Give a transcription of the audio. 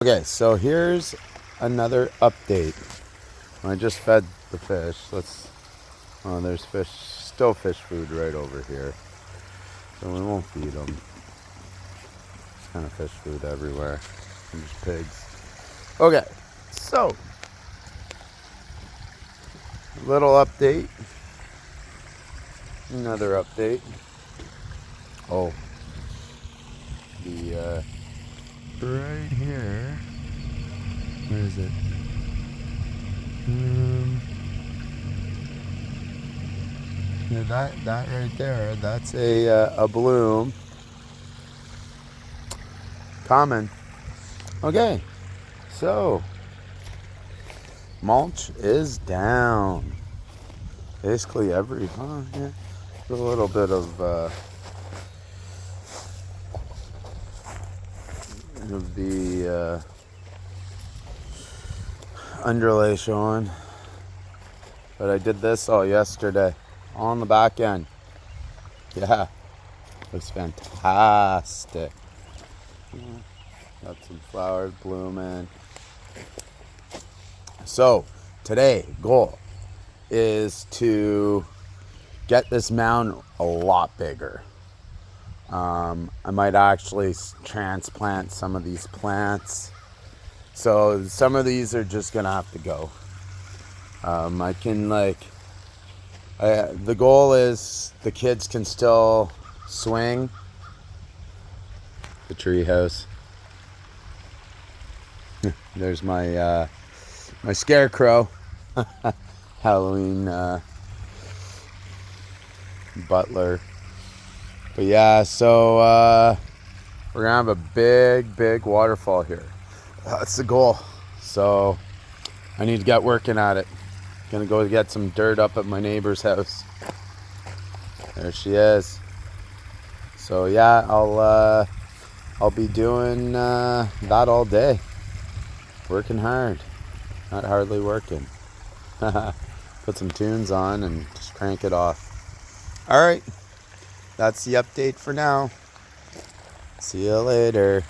Okay, so here's another update. I just fed the fish. There's still fish food right over here. So we won't feed them. There's kind of fish food everywhere. And just pigs. Okay, so little update. Another update. Oh, the right here. Where is it? Yeah, that right there. That's a bloom. Common. Okay, so mulch is down. Basically a little bit of the underlay showing, but I did this all yesterday, all on the back end. Yeah, looks fantastic. Got some flowers blooming. So today goal is to get this mound a lot bigger. I might actually transplant some of these plants. So some of these are just gonna have to go. I can the goal is the kids can still swing the tree house. There's my my scarecrow. Halloween butler. But yeah, so we're gonna have a big waterfall here. That's the goal. So I need to get working at it. Gonna go get some dirt up at my neighbor's house. There she is. So yeah, I'll be doing that all day. Working hard. Not hardly working. Put some tunes on and just crank it off. Alright. That's the update for now. See you later.